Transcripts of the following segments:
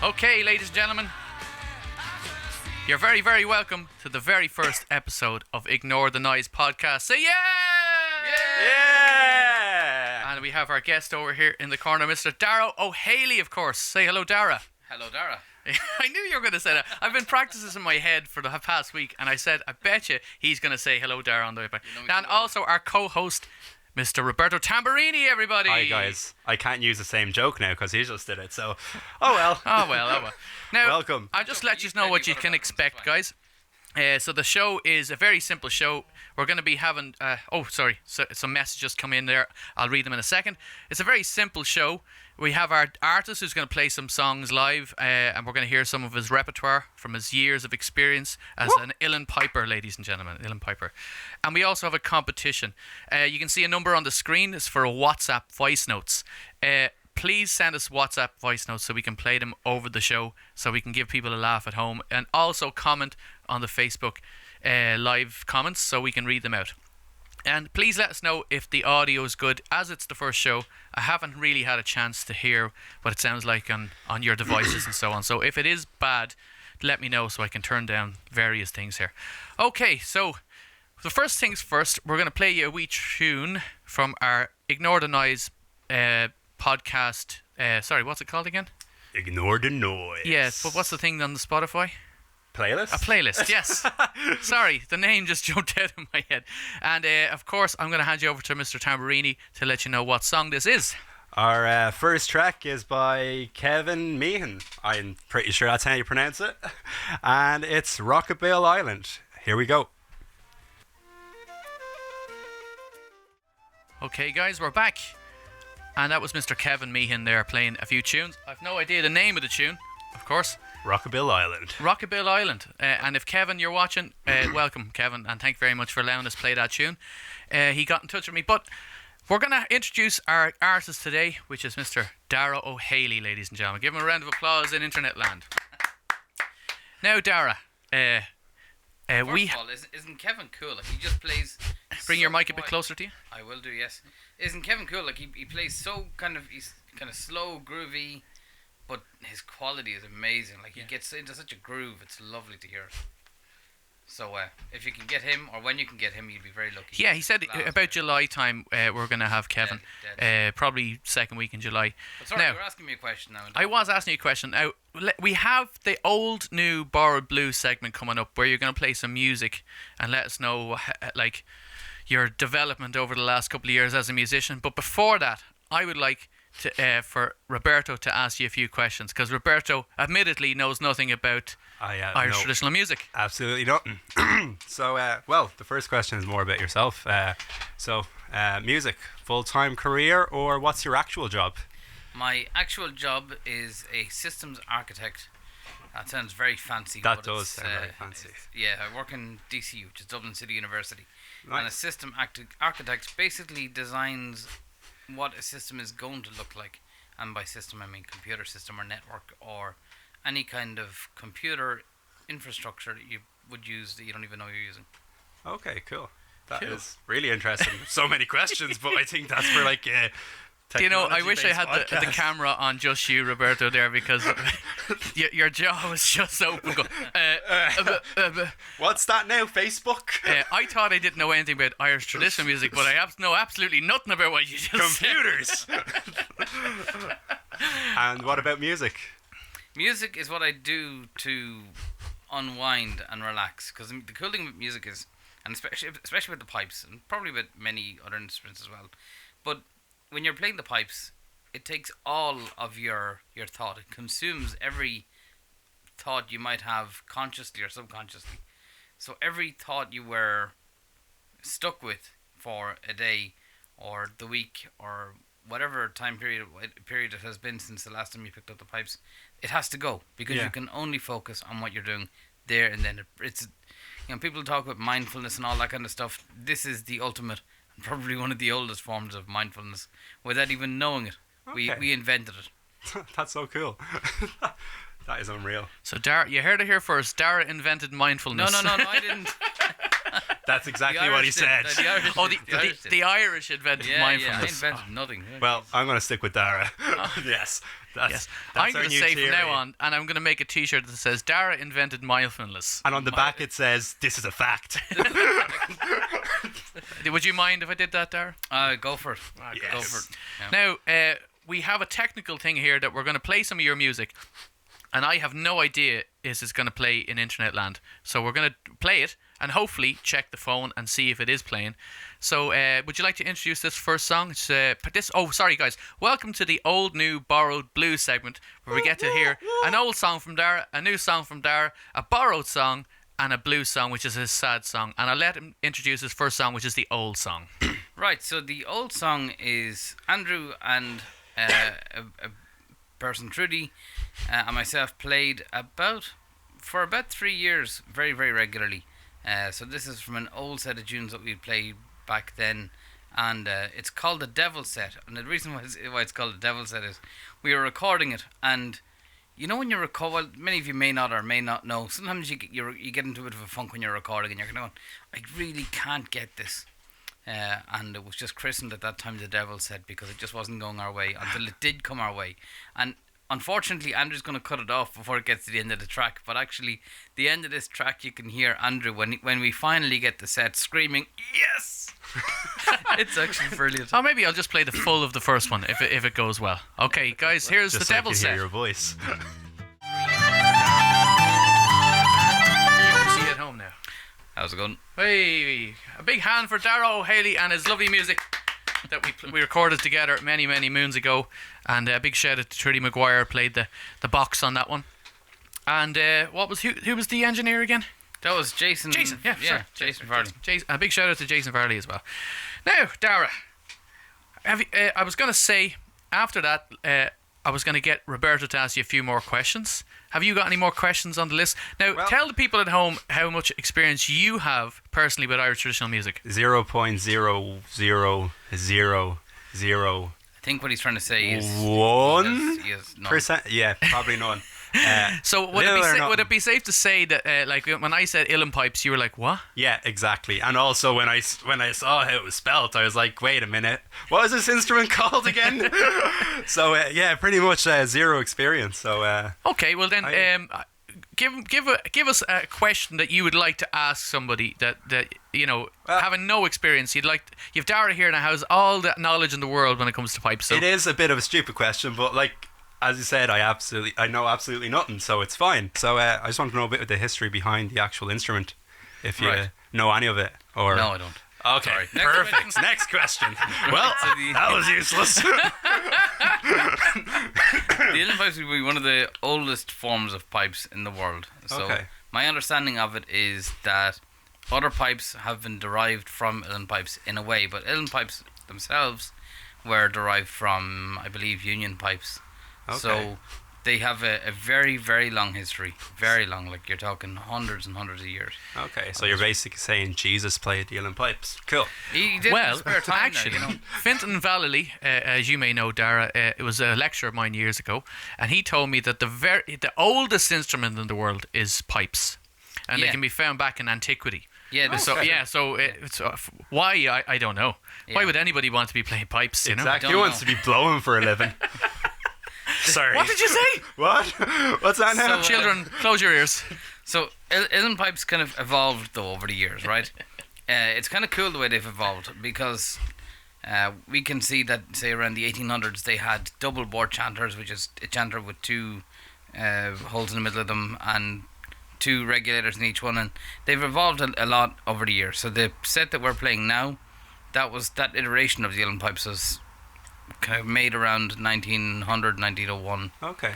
Okay, ladies and gentlemen, you're very, very welcome to the very first episode of Ignore the Noise podcast. Say yeah! Yeah! And we have our guest over here in the corner, Mr. Darragh Ó HÉiligh, of course. Say hello, Darragh. Hello, Darragh. I knew you were going to say that. I've been practicing this in my head for the past week, and I said, I bet you he's going to say hello, Darragh, on the way back. And also our co-host, Mr. Roberto Tamburini, everybody. Hi, guys. I can't use the same joke now because he just did it, so... Oh, well. Oh, well. Now, welcome. I'll just let you know what you can expect, guys. So the show is a very simple show. We're going to be having... some messages come in there. I'll read them in a second. It's a very simple show. We have our artist who's going to play some songs live, and we're going to hear some of his repertoire from his years of experience as an uillean piper, ladies and gentlemen, uillean piper. And we also have a competition. You can see a number on the screen. It's for a WhatsApp voice notes. Please send us WhatsApp voice notes so we can play them over the show, so we can give people a laugh at home, and also comment on the Facebook live comments so we can read them out. And please let us know if the audio is good. As it's the first show, I haven't really had a chance to hear what it sounds like on your devices and so on. So if it is bad, let me know so I can turn down various things here. Okay, so the first things first, we're going to play you a wee tune from our Ignore the Noise podcast. What's it called again? Ignore the Noise. Yes, but what's the thing on the Spotify? Playlist? A playlist, yes. Sorry, the name just jumped out of my head. And of course, I'm going to hand you over to Mr. Tamburini to let you know what song this is. Our first track is by Kevin Meehan. I'm pretty sure that's how you pronounce it. And it's Rockabilly Island. Here we go. Okay, guys, we're back. And that was Mr. Kevin Meehan there playing a few tunes. I've no idea the name of the tune, of course. Rockabilly Island. Rockabilly Island. And if Kevin, you're watching, welcome, Kevin, and thank you very much for allowing us to play that tune. He got in touch with me, but we're going to introduce our artist today, which is Mr. Darragh Ó HÉiligh, ladies and gentlemen. Give him a round of applause in internet land. Now, Darragh, First of all, isn't Kevin cool? Like, he just plays... Bring your mic a bit closer to you. I will do, yes. Isn't Kevin cool? Like, he plays so he's kind of slow, groovy, but his quality is amazing. Like, he gets into such a groove. It's lovely to hear it. So, if you can get him, or when you can get him, you'd be very lucky. Yeah, he said about July time we're going to have Kevin. Dead. Probably second week in July. But sorry, you were asking me a question now. I was asking you a question. Now, we have the old, new Borrowed Blues segment coming up where you're going to play some music and let us know, like, your development over the last couple of years as a musician. But before that, I would like to for Roberto to ask you a few questions, because Roberto admittedly knows nothing about Irish traditional music. Absolutely nothing. So, the first question is more about yourself. Music, full-time career, or what's your actual job? My actual job is a systems architect. That sounds very fancy. That does sound very fancy. Yeah, I work in DCU, which is Dublin City University. Nice. And a system architect basically designs what a system is going to look like. And by system, I mean computer system or network or any kind of computer infrastructure that you would use that you don't even know you're using. Okay, cool. That is really interesting. So many questions, but I think that's for like... You know, I wish I had the camera on just you, Roberto, there, because your jaw was just open. What's that now, Facebook? I thought I didn't know anything about Irish traditional music, but I know absolutely nothing about what you just Computers! And what about music? Music is what I do to unwind and relax, because the cool thing with music is, and especially with the pipes, and probably with many other instruments as well, but when you're playing the pipes, it takes all of your thought. It consumes every thought you might have consciously or subconsciously. So every thought you were stuck with for a day or the week or whatever time period it has been since the last time you picked up the pipes, it has to go, because you can only focus on what you're doing there and then. It's, people talk about mindfulness and all that kind of stuff. This is the ultimate, probably one of the oldest forms of mindfulness, without even knowing it. Okay. We invented it. That's so cool. That is unreal. So, Darragh, you heard it here first. Darragh invented mindfulness. No, I didn't. That's exactly The what he Irish said. did. The Irish Oh, did. the Irish invented Yeah, I mindfulness. invented nothing. Well, I'm going to stick with Darragh. Yes. Yes, That's I'm our going to new say theory. from now on, and I'm going to make a T-shirt that says Darragh invented mindfulness. And on the back it says, "This is a fact." Would you mind if I did that, Darragh? Go for it. Yes. Go for it. Yeah. Now, we have a technical thing here that we're going to play some of your music, and I have no idea is it's going to play in internet land. So we're going to play it and hopefully check the phone and see if it is playing. So would you like to introduce this first song? It's oh, sorry guys. Welcome to the old, new, borrowed blues segment where we get to hear an old song from Darragh, a new song from Darragh, a borrowed song, and a blues song, which is his sad song. And I'll let him introduce his first song, which is the old song. Right, so the old song is Andrew and a person, Trudy, and myself played for about 3 years, very, very regularly. So this is from an old set of tunes that we played back then, and it's called the Devil Set. And the reason why it's called the Devil Set is we were recording it, and you know when you record, well, many of you may not or may not know, sometimes you get into a bit of a funk when you're recording and you're going, I really can't get this. And it was just christened at that time the Devil Set because it just wasn't going our way until it did come our way. And unfortunately, Andrew's going to cut it off before it gets to the end of the track. But actually, the end of this track, you can hear Andrew when we finally get the set screaming, "Yes!" It's actually brilliant. Oh, maybe I'll just play the full of the first one if it goes well. Okay, guys, here's Just the so I Devil can Set. hear your voice. You can see it at home now. How's it going? Hey, a big hand for Darragh Ó HÉiligh and his lovely music that we recorded together many, many moons ago. And a big shout out to Trudy Maguire, played the box on that one. And who was the engineer again? That was Jason. Jason, yeah, sure. Jason Varley. A big shout out to Jason Varley as well. Now, Darragh, I was going to say after that, I was going to get Roberto to ask you a few more questions. Have you got any more questions on the list? Now, Well, tell the people at home how much experience you have personally with Irish traditional music. 0.0000 I think what he's trying to say is One he has none. percent. Yeah, probably none. So would it be safe to say that like when I said uillean pipes, you were like, what? Yeah, exactly. And also when I saw how it was spelt, I was like, wait a minute, what is this instrument called again? So yeah, pretty much zero experience. So Okay, well then, give us a question that you would like to ask somebody that you know, having no experience. You've Darragh here now has all the knowledge in the world when it comes to pipes. So. it is a bit of a stupid question, but like as you said, I know absolutely nothing, so it's fine. So I just want to know a bit of the history behind the actual instrument, if you know any of it. Or No, I don't. Okay, Sorry. perfect. Next question. Well, that was useless. The uillean pipes would be one of the oldest forms of pipes in the world. So Okay. my understanding of it is that other pipes have been derived from uillean pipes in a way, but uillean pipes themselves were derived from, I believe, union pipes. Okay. So they have a very, very long history. Very long, like you're talking hundreds and hundreds of years. Okay, so you're basically saying Jesus played the uillean pipes. Cool. He did Well, in spare time actually, now, you know. Fintan Vallely, as you may know, Darragh, it was a lecturer of mine years ago, and he told me that the oldest instrument in the world is pipes, and they Yeah. can be found back in antiquity. Yeah, So okay. yeah, so it's why I don't know. Why Yeah. would anybody want to be playing pipes? You know? Exactly. Don't Who wants know. to be blowing for a living? Sorry. What did you say? What? What's that now? So, Children, close your ears. So uillean pipes kind of evolved though over the years, right? It's kind of cool the way they've evolved because we can see that say around the 1800s they had double bore chanters, which is a chanter with two holes in the middle of them and two regulators in each one, and they've evolved a lot over the years. So the set that we're playing now, that iteration of the uillean pipes was kind of made around 1900, 1901. Okay.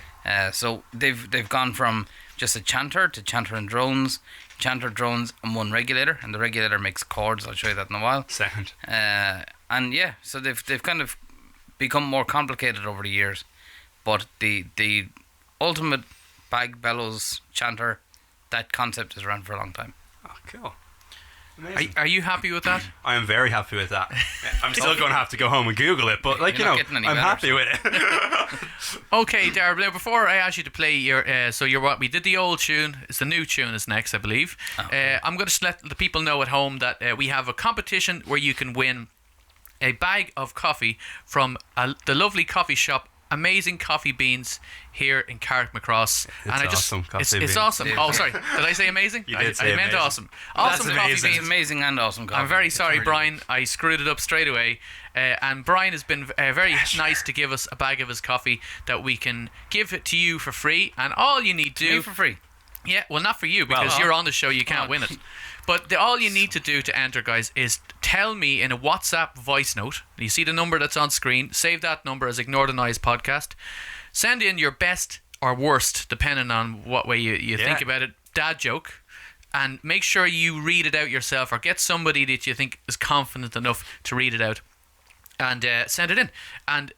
So they've gone from just a chanter to chanter and drones, and one regulator, and the regulator makes chords. I'll show you that in a while. Sound. And yeah, so they've kind of become more complicated over the years, but the ultimate bag bellows chanter, that concept is around for a long time. Oh, cool. Amazing. Are you happy with that? I am very happy with that. I'm still going to have to go home and Google it, but You're not getting any I'm better, happy with it. Okay, Darragh. Now, before I ask you to play what we did the old tune. It's the new tune is next, I believe. I'm going to let the people know at home that we have a competition where you can win a bag of coffee from the lovely coffee shop, Amazing Coffee Beans, here in Carrickmacross. Awesome coffee it's beans. awesome. Oh, sorry. Did I say amazing? You did say I meant amazing. awesome. Awesome coffee amazing. beans. It's amazing and awesome coffee. I'm very It's sorry, really Brian. I screwed it up straight away. And Brian has been very nice to give us a bag of his coffee that we can give it to you for free. And all you need to good. do... Me for free. Yeah, well, not for you because you're on the show. You can't win it. But all you need to do to enter, guys, is tell me in a WhatsApp voice note. You see the number that's on screen. Save that number as Ignore the Noise Podcast. Send in your best or worst, depending on what way you think about it, dad joke. And make sure you read it out yourself or get somebody that you think is confident enough to read it out. And send it in. And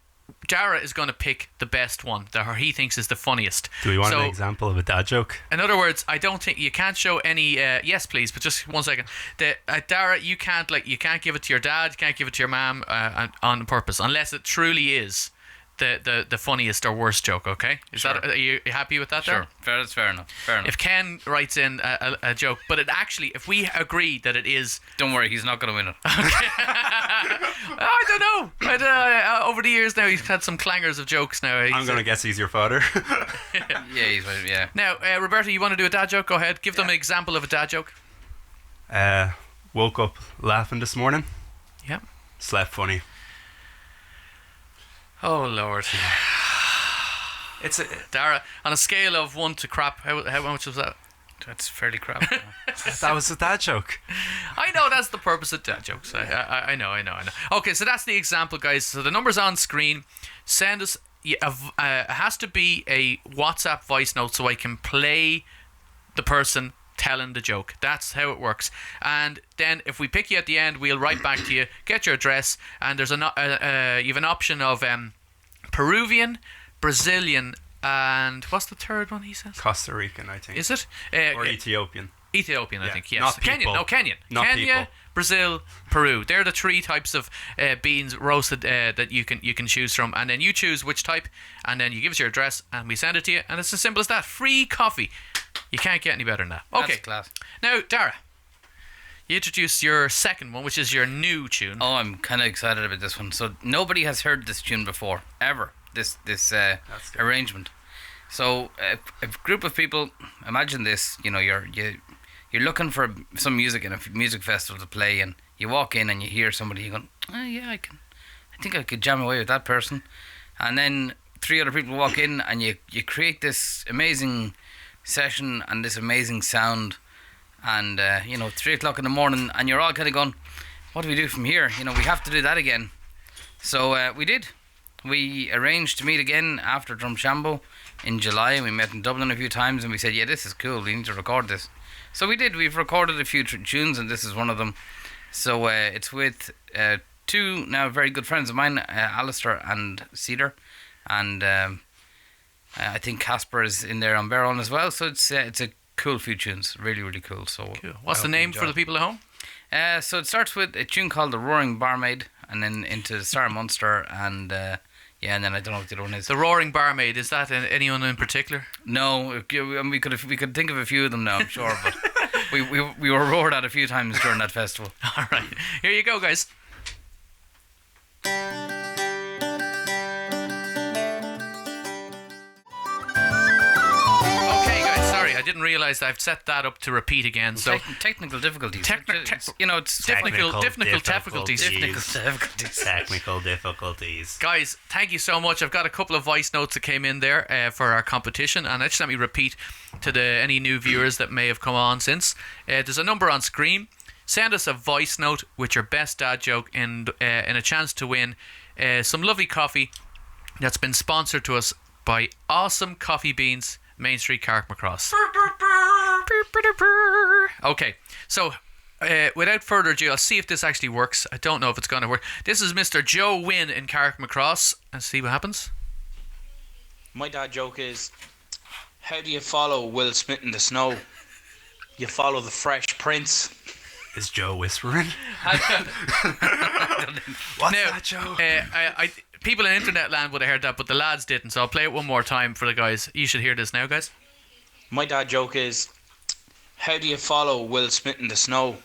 Darragh is going to pick the best one that he thinks is the funniest. Do we want an example of a dad joke? In other words, I don't think you can't show any. Yes, please, but just 1 second. Darragh, you can't give it to your dad, you can't give it to your mum on purpose, unless it truly is the funniest or worst joke. Okay, are you happy with that? Sure, that's fair enough. If Ken writes in a joke, but it actually, if we agree that it is, don't worry, he's not going to win it. I don't know. Over the years now, he's had some clangers of jokes. Now I'm going to guess he's your father. Yeah. Now, Roberta, you want to do a dad joke? Go ahead. Give them an example of a dad joke. Woke up laughing this morning. Yep. Slept funny. Oh Lord. Darragh, on a scale of 1 to crap, how much was that? That's fairly crap. That was a dad joke. I know that's the purpose of dad jokes. I know. Okay, so that's the example, guys. So the number's on screen. Send us. It has to be a WhatsApp voice note so I can play the person telling the joke. That's how it works. And then if we pick you at the end, we'll write back to you, get your address, and there's you have an option of Peruvian, Brazilian, and what's the third one he says? Costa Rican, I think. Is it? Or Ethiopian. Ethiopian, I think, yes. Not people. Kenyan. Not Kenya, people. Brazil, Peru. They're the 3 types of beans roasted that you can choose from, and then you choose which type, and then you give us your address, and we send it to you, and it's as simple as that. Free coffee. You can't get any better than that. Okay. That's class. Now, Darragh, you introduce your second one, which is your new tune. Oh, I'm kind of excited about this one. So nobody has heard this tune before, ever. This arrangement. So a group of people, imagine this. You know, you're looking for some music in a music festival to play, and you walk in and you hear somebody. You go, oh yeah, I think I could jam away with that person. And then 3 other people walk in, and you create this amazing session and this amazing sound. And 3 o'clock in the morning, and you're all kind of going, what do we do from here? We have to do that again. So we did. We arranged to meet again after Drumshambo in July, and we met in Dublin a few times, and we said, yeah, this is cool, we need to record this. So we did. We've recorded a few tunes, and this is one of them. So it's with 2 now very good friends of mine, Alistair and Cedar, and I think Casper is in there on baron as well. So it's a cool few tunes, really, really cool. So cool. What's the name for the people at home? So it starts with a tune called The Roaring Barmaid, and then into Star Munster, and and then I don't know what the other one is. The Roaring Barmaid, is that anyone in particular? No, we could think of a few of them now, I'm sure, but we were roared at a few times during that festival. All right, here you go, guys. I didn't realise I've set that up to repeat again. So technical difficulties. It's technical difficulties. Technical difficulties. Guys, thank you so much. I've got a couple of voice notes that came in there for our competition, and just let me repeat to any new viewers that may have come on since. There's a number on screen. Send us a voice note with your best dad joke and a chance to win some lovely coffee that's been sponsored to us by Awesome Coffee Beans, Main Street, Carrickmacross. Okay, so without further ado, I'll see if this actually works. I don't know if it's going to work. This is Mr. Joe Wynn in Carrickmacross. And see what happens. My dad joke is, how do you follow Will Smith in the snow? You follow the Fresh Prince. Is Joe whispering? What's that, Joe? People in internet land would have heard that, but the lads didn't. So I'll play it one more time for the guys. You should hear this now, guys. My dad joke is, how do you follow Will Smith in the snow?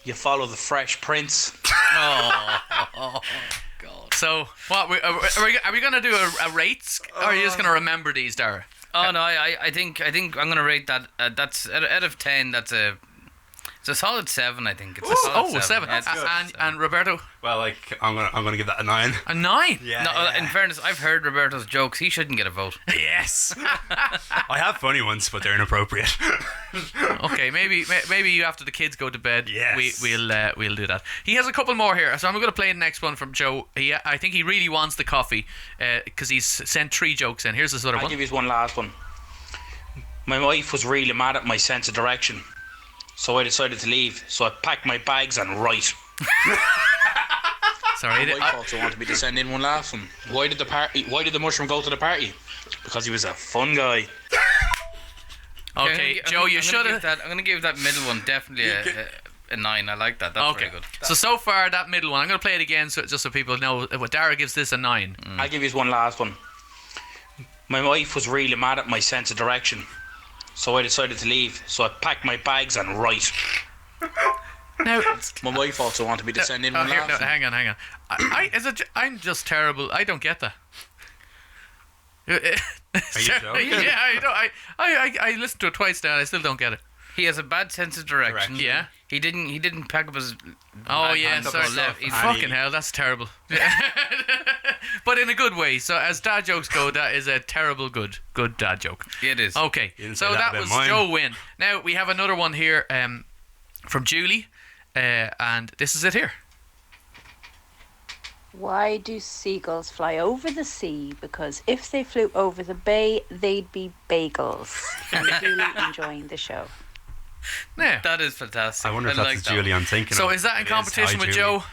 You follow the Fresh Prince. Oh, God. So what? Are we gonna do a rates, or are you just gonna remember these, Darragh? Oh no, I think I'm gonna rate that. That's out of 10. It's a solid 7. I think it's a solid 7. Yeah, it's and Roberto, Well, like I'm gonna give that a 9. a 9. Yeah. No, in fairness, I've heard Roberto's jokes. He shouldn't get a vote. Yes. I have funny ones, but they're inappropriate. Okay, maybe you after the kids go to bed. Yes. We'll do that. He has a couple more here, so I'm going to play the next one from Joe. I think he really wants the coffee because he's sent 3 jokes in. Here's this other I'll one. give you one last one. My wife was really mad at my sense of direction, so I decided to leave. So I packed my bags and right. Sorry, My wife also wanted me to send in one last one. Why did the mushroom go to the party? Because he was a fun guy. Okay, Joe, you should have. I'm gonna give that middle one definitely a 9. I like that. That's very good. So far that middle one, I'm going to play it again just so people know. What Darragh gives this a 9. I'll give you one last one. My wife was really mad at my sense of direction, so I decided to leave. So I packed my bags and right. Now, My wife also wanted me to send in one last one. hang on. I'm just terrible. I don't get that. Are you joking? Yeah, I listened to it twice now and I still don't get it. He has a bad sense of direction. Yeah. He didn't pack up his. Oh bag yeah, and sorry. go left. He's Fucking hell, that's terrible. But in a good way. So as dad jokes go, that is a terrible good dad joke. It is. Okay, You didn't so say that that about was mine. Joe win. Now we have another one here from Julie, and this is it here. Why do seagulls fly over the sea? Because if they flew over the bay, they'd be bagels. I'm really enjoying the show. Yeah. That is fantastic. I wonder if I that's like the Julie I'm thinking So of. is that in It competition Hi, with Julie. Joe?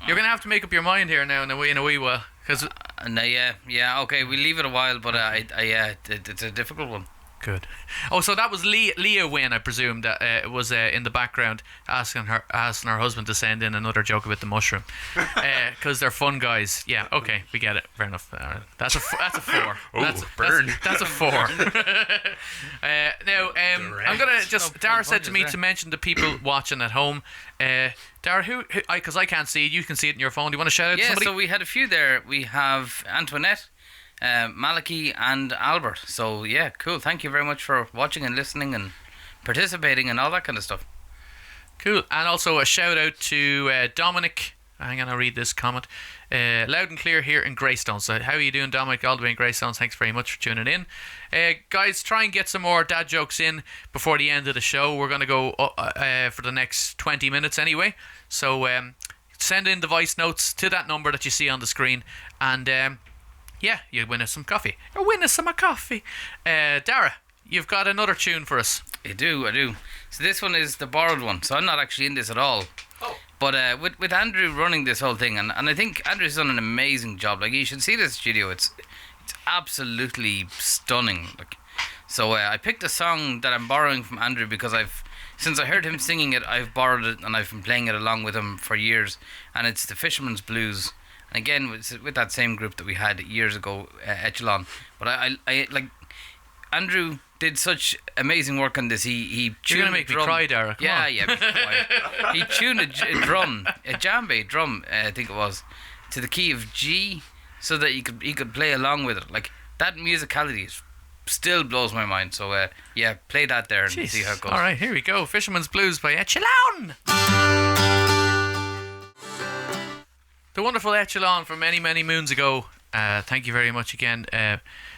You're gonna have to make up your mind here now in a wee while, because No, yeah. Okay, we leave it a while, but it's a difficult one. good. Oh, so that was Leah Wynn, I presume, that was in the background asking her husband to send in another joke about the mushroom, because they're fun guys. Yeah, okay, we get it. Fair enough. That's a 4. Oh, burn. That's a 4. Now, I'm gonna just. No Darragh said to punches me there. to mention the people watching at home. Darragh, who? Because I can't see it, you can see it in your phone. Do you want to shout out to Yeah, somebody? so we had a few there. We have Antoinette, Malachy, and Albert. So yeah, cool. Thank you very much for watching and listening and participating and all that kind of stuff. Cool. And also a shout out to Dominic. Hang on, I'll read this comment. Loud and clear here in Greystone. So how are you doing, Dominic, all the way in Greystone? Thanks very much for tuning in. Guys, try and get some more dad jokes in before the end of the show. We're going to go for the next 20 minutes anyway. So send in the voice notes to that number that you see on the screen. And yeah, you win us some coffee. Or win us some coffee. Darragh, you've got another tune for us. I do. So this one is the borrowed one. So I'm not actually in this at all. Oh. But with Andrew running this whole thing, and I think Andrew's done an amazing job. Like, you should see this studio. It's absolutely stunning. Like, so I picked a song that I'm borrowing from Andrew because since I heard him singing it, I've borrowed it and I've been playing it along with him for years. And it's the Fisherman's Blues. And again, with that same group that we had years ago, Echelon. But I like Andrew did such amazing work on this. He tuned You're gonna make the me drum. cry, Darragh. Come on. Be quiet. He tuned a drum, a djembe drum, I think it was, to the key of G, so that he could play along with it. Like, that musicality still blows my mind. So yeah, play that there and see how it goes. All right, here we go. Fisherman's Blues by Echelon. The wonderful Echelon from many, many moons ago. Thank you very much again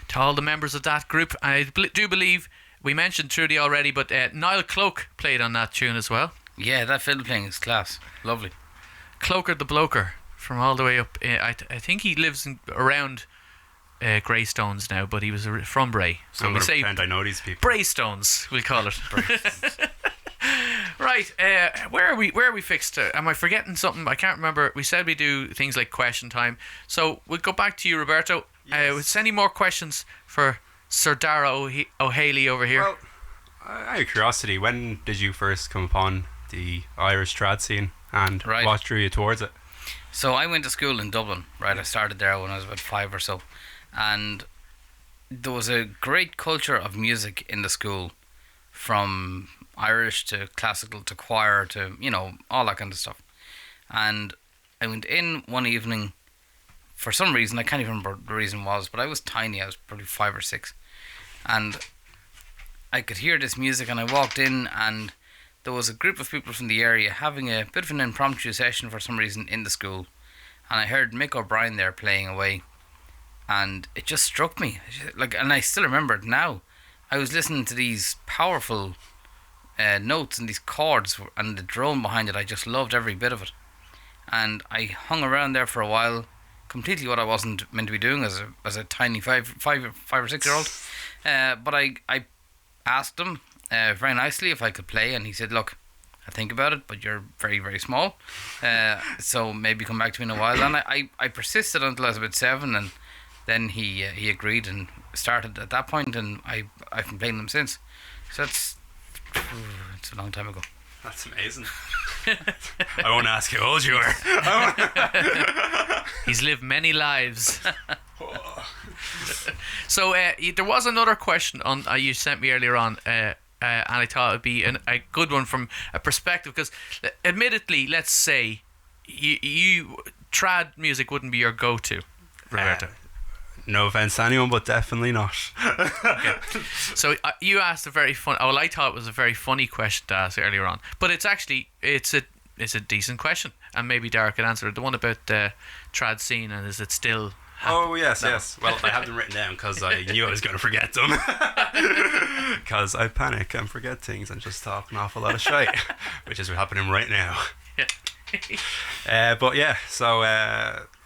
to all the members of that group. I do believe we mentioned Trudy already, but Niall Cloak played on that tune as well. Yeah, that fiddle playing is class. Lovely. Cloaker the Bloker from all the way up. I think he lives around Greystones now, but he was from Bray. So I'm we going to say pretend I know these people. Braystones, we'll call it. Right, where are we fixed? Am I forgetting something? I can't remember. We said we do things like question time. So we'll go back to you, Roberto. With any more questions for Sir Darragh Ó HÉiligh over here? Well, out of curiosity, when did you first come upon the Irish trad scene, and Right. what drew you towards it? So I went to school in Dublin, right? I started there when I was about 5 or so, and there was a great culture of music in the school, from Irish to classical to choir to, you know, all that kind of stuff. And I went in one evening, for some reason, I can't even remember what the reason was, but I was tiny, I was probably 5 or 6, and I could hear this music, and I walked in, and there was a group of people from the area having a bit of an impromptu session for some reason in the school, and I heard Mick O'Brien there playing away, and it just struck me, like, and I still remember it now. I was listening to these powerful notes and these chords and the drone behind it. I just loved every bit of it, and I hung around there for a while, completely what I wasn't meant to be doing as a tiny five or 6 year old. But I asked him very nicely if I could play, and he said, "Look, I think about it, but you're very, very small, so maybe come back to me in a while." And I persisted until I was about 7, and then he agreed and started at that point, and I've been playing them since. So it's a long time ago. That's amazing. I won't ask how old you are. He's lived many lives. So there was another question on you sent me earlier on, and I thought it would be a good one from a perspective, because admittedly, let's say you trad music wouldn't be your go-to, Roberto. No offense to anyone, but definitely not. Okay. So you asked a very fun. Well, I thought it was a very funny question to ask earlier on, but it's actually it's a decent question, and maybe Darragh could answer it. The one about the trad scene, and is it still? Oh yes, yes. Well, I have them written down because I knew I was going to forget them. Because I panic and forget things and just talk an awful lot of shite, which is what's happening right now. Yeah. But yeah, so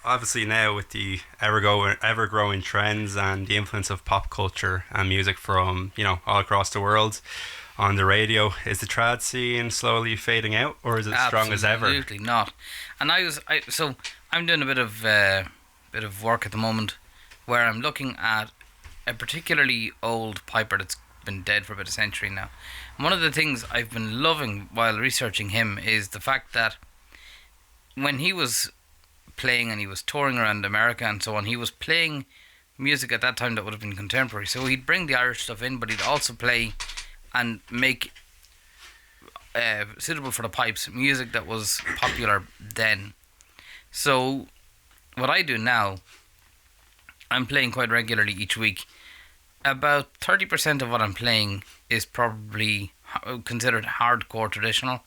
obviously now with the ever-growing trends and the influence of pop culture and music from, you know, all across the world on the radio, is the trad scene slowly fading out, or is it strong as ever? Absolutely not. And so I'm doing a bit of work at the moment where I'm looking at a particularly old piper that's been dead for about a century now. And one of the things I've been loving while researching him is the fact that when he was playing and he was touring around America and so on, he was playing music at that time that would have been contemporary. So he'd bring the Irish stuff in, but he'd also play and make suitable for the pipes music that was popular then. So what I do now, I'm playing quite regularly each week. About 30% of what I'm playing is probably considered hardcore traditional,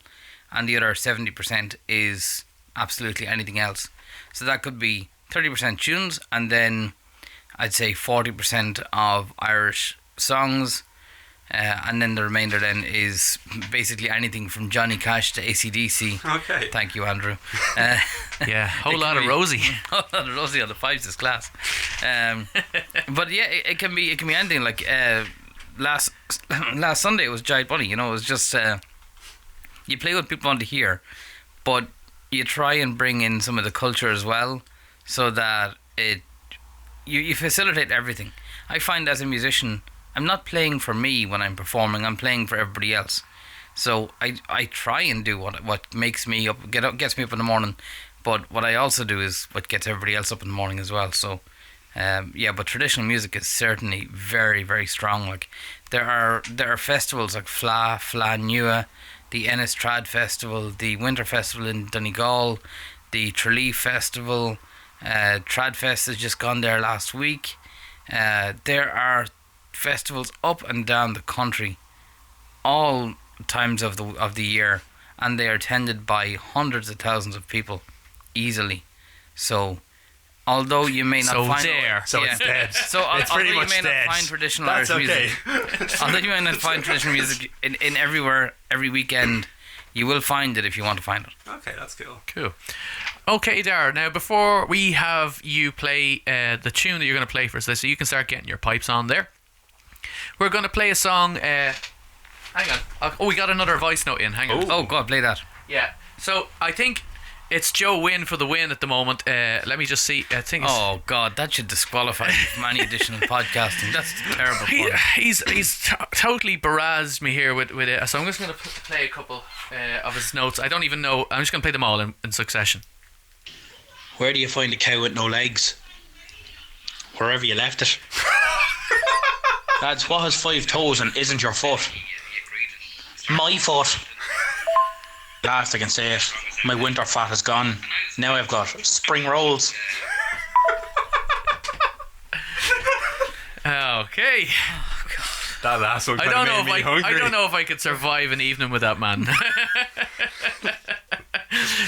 and the other 70% is absolutely anything else. So that could be 30% tunes, and then I'd say 40% of Irish songs, and then the remainder then is basically anything from Johnny Cash to AC/DC. Okay. Thank you, Andrew. Yeah, whole lot of Rosie. Whole lot of Rosie on the fives is class. But yeah, it can be anything. Like last Sunday it was Giant Bunny. You know, it was just you play what people want to hear, but you try and bring in some of the culture as well, so that you facilitate everything. I find as a musician, I'm not playing for me when I'm performing. I'm playing for everybody else. So I try and do what makes me up, gets me up in the morning. But what I also do is what gets everybody else up in the morning as well. So yeah, but traditional music is certainly very, very strong. Like there are festivals like Fla Nua, the Ennis Trad Festival, the Winter Festival in Donegal, the Tralee Festival. Trad Fest has just gone there last week. There are festivals up and down the country, all times of the year, and they are attended by hundreds of thousands of people, easily. So, although you may not find it's dead. So it's pretty much you may dead. not find traditional That's Irish okay. music, although you may not find traditional music in everywhere every weekend, you will find it if you want to find it. Okay, that's cool. Cool. Okay, Darragh, now before we have you play the tune that you're going to play for us, so you can start getting your pipes on there, we're going to play a song. Hang on. Oh, we got another voice note in. Hang on. Oh God, play that. Yeah. So I think It's Joe Wynn for the win at the moment. Let me just see. I think. Oh God, that should disqualify him from any additional podcasting. That's terrible. He's totally barraged me here with it. So I'm just going to play a couple of his notes. I don't even know. I'm just going to play them all in succession. Where do you find a cow with no legs? Wherever you left it. Lads, what has 5 toes and isn't your foot? My foot. Last I can say it. My winter fat is gone. Now I've got spring rolls. Okay. That last one I kind don't of know made me hungry. I don't know if I could survive an evening with that man.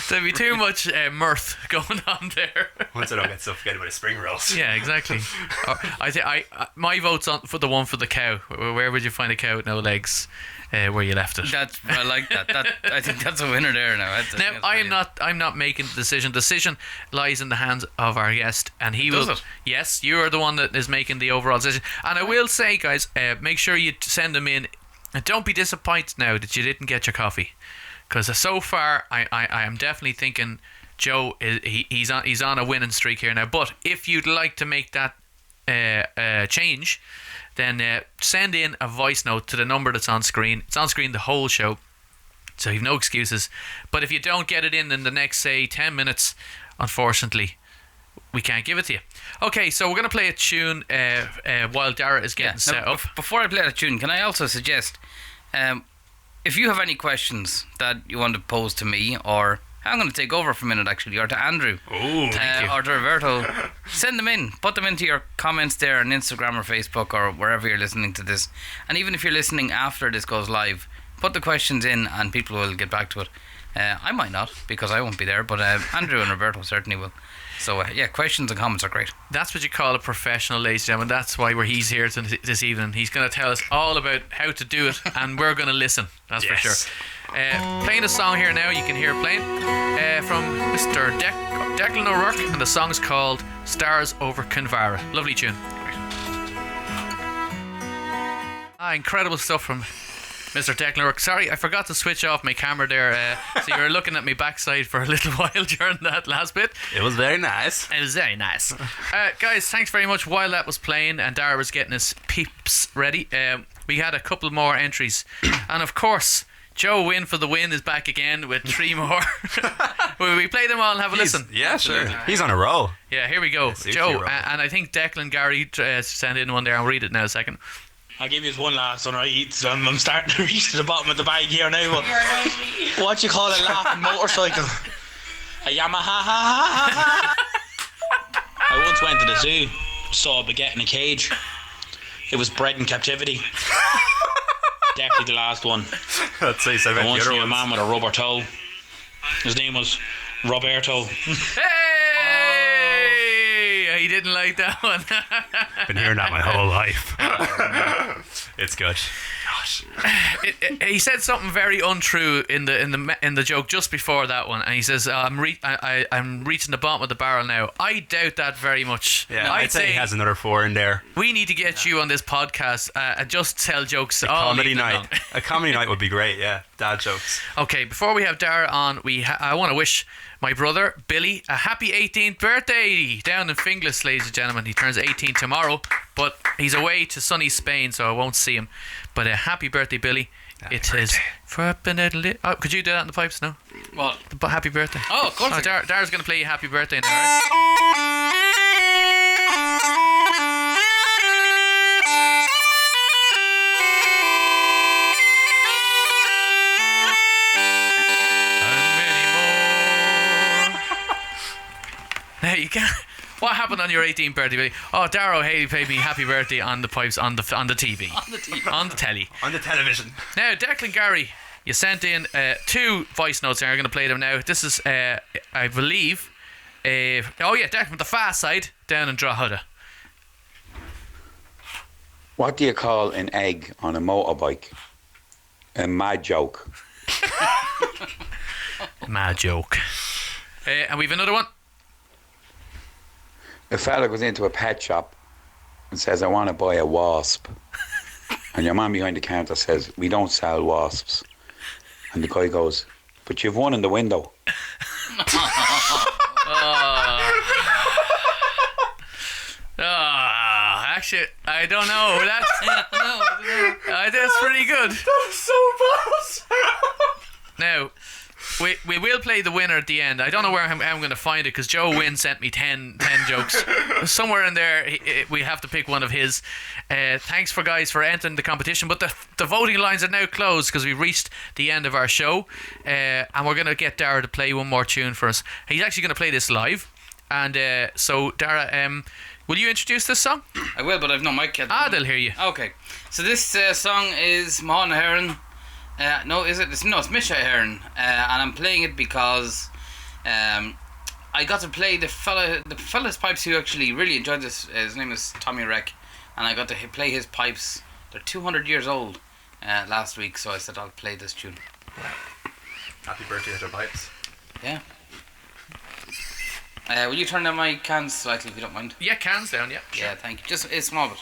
There'd be too much mirth going on there. Once I don't get suffocated by the spring rolls. Yeah, exactly. My vote's on for the one for the cow. Where would you find a cow with no legs? Where you left it. I like that. I think that's a winner there now. Now I'm not making the decision. Decision lies in the hands of our guest, and he Does will. it? Yes, you are the one that is making the overall decision. And I will say, guys, make sure you send them in, and don't be disappointed now that you didn't get your coffee, because so far I am definitely thinking Joe he's on a winning streak here now. But if you'd like to make that change, then send in a voice note to the number that's on screen. It's on screen the whole show, so you've no excuses. But if you don't get it in the next, say, 10 minutes, unfortunately, we can't give it to you. Okay, so we're going to play a tune while Darragh is getting set up. Before I play the tune, can I also suggest, if you have any questions that you want to pose to me, or I'm going to take over for a minute actually, or to Andrew, or to Roberto, send them in. Put them into your comments there on Instagram or Facebook or wherever you're listening to this. And even if you're listening after this goes live, put the questions in and people will get back to it. I might not, because I won't be there, but Andrew and Roberto certainly will. So yeah, questions and comments are great. That's what you call a professional, ladies and gentlemen. That's why he's here this evening. He's going to tell us all about how to do it, and we're going to listen. That's for sure. Playing a song here now, you can hear it playing from Mr. Declan O'Rourke, and the song's called Stars Over Kinvara. Lovely tune. Incredible stuff from Mr. Declan O'Rourke. Sorry, I forgot to switch off my camera there, so you were looking at me backside for a little while during that last bit. It was very nice. It was very nice. Guys, thanks very much. While that was playing and Darragh was getting his peeps ready, we had a couple more entries, and of course Joe Wynn for the win is back again with 3 more. Will we play them all and have a listen? Yeah, sure. He's on a roll. Yeah, here we go. Joe, and I think Declan Gary sent in one there. I'll read it now a second. I'll give you one last one, right? So I'm starting to reach to the bottom of the bag here now. What you call a laughing motorcycle? A Yamaha. I once went to the zoo, saw a baguette in a cage. It was bred in captivity. Definitely the last one. That's nice. I once knew a man with a rubber toe. His name was Roberto. Hey! He didn't like that one. Been hearing that my whole life. It's good. Gosh. He said something very untrue in the joke just before that one, and he says, "I'm reaching the bottom of the barrel now." I doubt that very much. Yeah, I'd say he has another 4 in there. We need to get you on this podcast and just tell jokes. A comedy night. A comedy night would be great. Yeah, dad jokes. Okay, before we have Darragh on, I want to wish my brother Billy a happy 18th birthday down in Finglas, ladies and gentlemen. He turns 18 tomorrow, but he's away to sunny Spain, so I won't see him. But a happy birthday, Billy. It is for could you do that in the pipes now? What? Happy birthday. Oh, of course. Darragh's going to play you happy birthday now, right? Now you can't. What happened on your 18th birthday, Billy? Oh, Darragh Ó HÉiligh paid me happy birthday on the pipes on the TV. On the TV. On the telly. On the television. Now, Declan Gary, you sent in 2 voice notes here. I'm going to play them now. This is, I believe, Declan from the far side down in Drogheda. What do you call an egg on a motorbike? A mad joke. Mad joke. And we've another one. A fella goes into a pet shop and says, I want to buy a wasp. And your man behind the counter says, we don't sell wasps. And the guy goes, but you've one in the window. Actually, I don't know. That's that's pretty good. That's so bad. Now, we will play the winner at the end. I don't know where I'm going to find it because Joe Wynn sent me 10 jokes. Somewhere in there, we have to pick one of his. Thanks for guys for entering the competition. But the voting lines are now closed because we've reached the end of our show. And we're going to get Darragh to play one more tune for us. He's actually going to play this live. And so, Darragh, will you introduce this song? I will, but I've no mic yet. They'll hear you. Okay. So this song is Mahon Heron. No, is it? No, it's Misha Heron. And I'm playing it because I got to play the fella's pipes who actually really enjoyed this. His name is Tommy Reck. And I got to play his pipes. They're 200 years old last week, so I said I'll play this tune. Happy birthday to pipes. Yeah. Will you turn down my cans slightly if you don't mind? Yeah, cans down, yeah. Sure. Yeah, thank you. Just a small bit.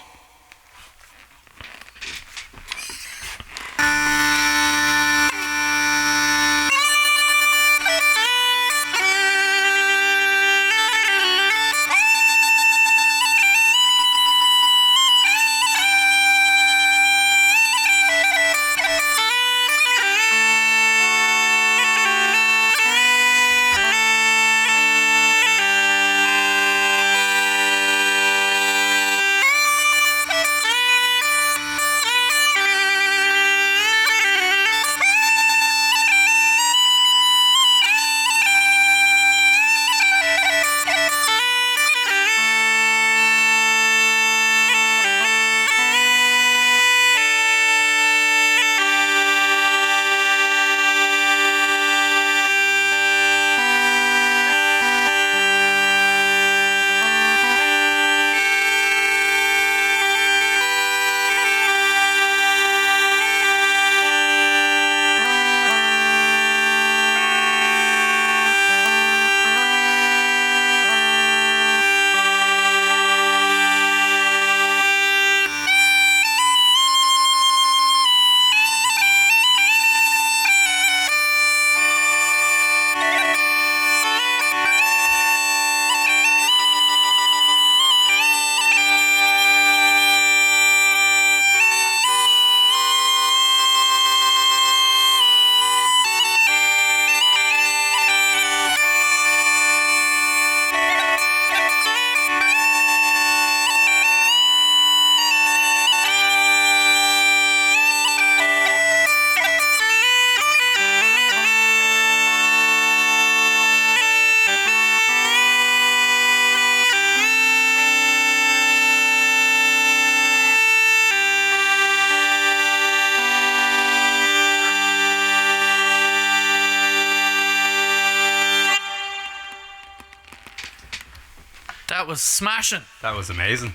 That was smashing. That was amazing.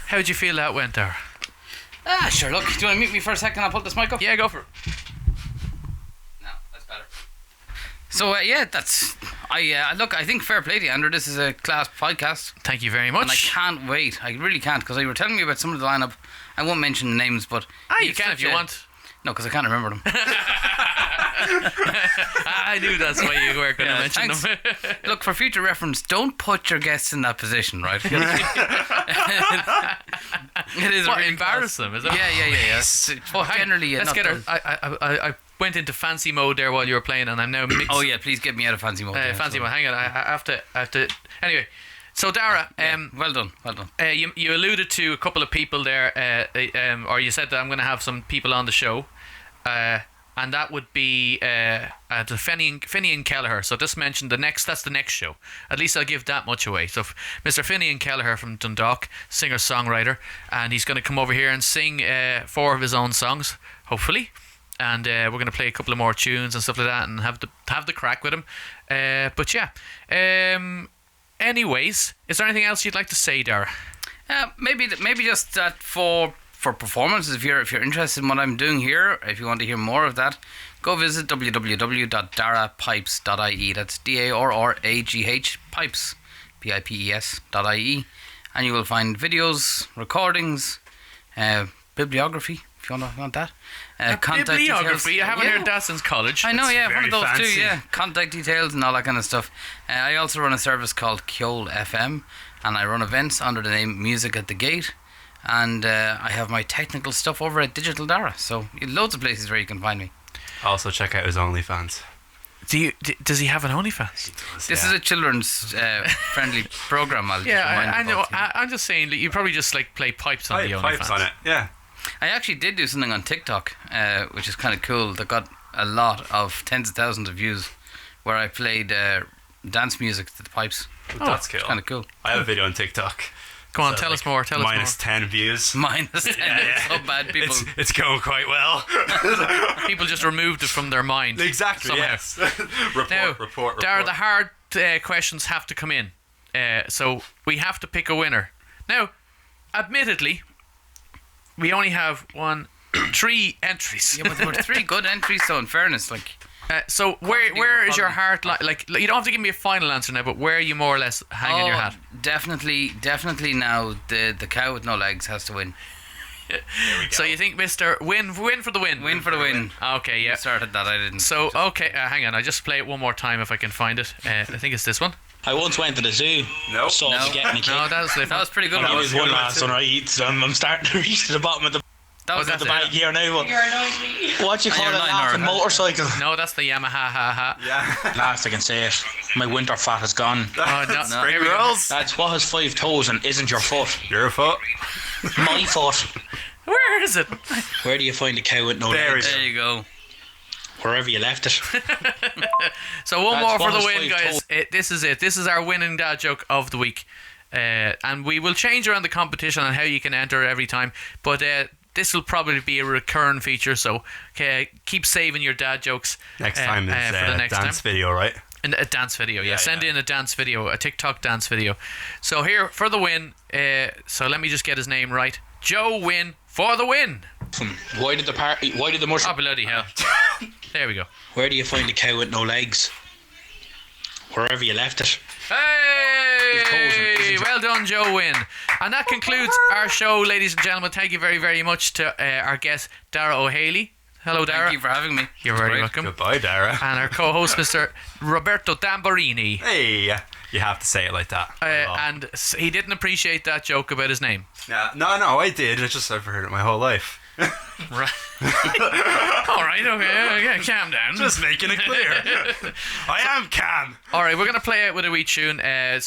How did you feel that went, Darragh? Sure, look, do you want to mute me for a second? I'll put this mic up. Yeah, go for it. No, that's better. So, that's... look, I think fair play to you, Andrew. This is a class podcast. Thank you very much. And I can't wait. I really can't, because you were telling me about some of the lineup. I won't mention names, but... you can if you want. No, because I can't remember them. I knew that's why you were going to mention them. Look, for future reference, don't put your guests in that position, right? It is what, really embarrass them, is it? Yeah. Generally, let's get her. I went into fancy mode there while you were playing, and I'm now mixed. Oh yeah, please get me out of fancy mode. Fancy mode. Hang on, I have to. Anyway, so Darragh, well done. You alluded to a couple of people there, or you said that I'm going to have some people on the show, and that would be the Finian Kelleher. So just mention that's the next show. At least I'll give that much away. So Mr. Finian Kelleher from Dundalk, singer-songwriter, and he's going to come over here and sing 4 of his own songs, hopefully. And we're going to play a couple of more tunes and stuff like that, and have the crack with him. But yeah. Anyways, is there anything else you'd like to say, Darragh? Maybe just that for performances. If you're interested in what I'm doing here, if you want to hear more of that, go visit www.darraghpipes.ie. That's DARRAGH pipes, PIPES.ie, and you will find videos, recordings, bibliography. If you want that, contact bibliography. Details. I haven't heard that since college. I know, It's one of those fancy. too. Yeah, contact details and all that kind of stuff. I also run a service called Kjol FM, and I run events under the name Music at the Gate. And I have my technical stuff over at Digital Darragh. So loads of places where you can find me. Also check out his OnlyFans. Does he have an OnlyFans? This is a children's friendly program. I know. I'm just saying that you probably just like play pipes on the OnlyFans. Pipes on it, yeah. I actually did do something on TikTok, which is kind of cool. That got a lot of tens of thousands of views, where I played dance music to the pipes. That's cool. Kind of cool. I have a video on TikTok. Go on, tell us more. Minus 10 views. Minus 10. It's so bad. People. It's going quite well. People just removed it from their mind. Exactly. Somehow. Yes. report. Darragh, the hard questions have to come in. So we have to pick a winner. Now, admittedly, we only have 3 entries. Yeah, but there were 3 good entries. So in fairness, like. So where is your heart? Like you don't have to give me a final answer now, but where are you more or less hanging your hat? Definitely now the cow with no legs has to win. So you think Mr. Win for the win? Win for the win. Okay, yeah. You started that, I didn't. So okay, hang on. I just play it one more time if I can find it. I think it's this one. I once went to the zoo. No. Saw No. to get any No, that was pretty good. I'll one. give you one last one, right? I'm starting to reach to the bottom of the That was that's the it. bag here now. What you call you're a not laughing ignoring motorcycle? No, that's the Yamaha. Ha. Yeah. Last I can say it. My winter fat is gone. Oh no, Spring here we go. rolls. That's what has 5 toes and isn't your foot. Your foot. My foot. Where is it? Where do you find a cow with no There legs? There you go. Wherever you left it. So one That's more for one the is win, 5 guys. toes. This is it. This is our winning dad joke of the week, and we will change around the competition on how you can enter every time. But this will probably be a recurring feature. So keep saving your dad jokes. Next time is for the next dance time. video, right? And a dance video, yeah. Send yeah. in a dance video, a TikTok dance video. So here for the win. So let me just get his name right. Joe Win for the win. Why did the Oh mushroom? bloody hell! There we go. Where do you find a cow with no legs? Wherever you left it. Hey! Well done, Joe Win. And that concludes our show, ladies and gentlemen. Thank you very, very much to our guest, Darragh Ó HÉiligh. Hello, Darragh. Thank you for having me. You're very welcome. Goodbye, Darragh. And our co-host, Mr. Roberto Tamborini. Hey, you have to say it like that. And he didn't appreciate that joke about his name. No, I did. I've heard it my whole life. Right. All right, okay, calm down. Just making it clear. I am calm. All right, we're going to play out with a wee tune. Did I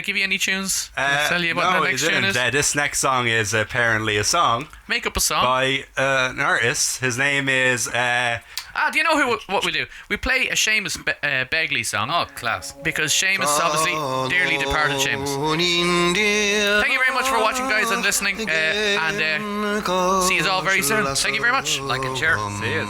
give you any tunes? Did I tell you what no, the next you tune didn't. is? This next song is apparently a song Make up a song. by an artist. His name is... Do you know what we do? We play a Seamus Begley song. Oh, class. Because Seamus is obviously dearly departed Seamus. Thank you very much for watching, guys, and listening. And see you all very soon. Thank you very much. Like and share. See you.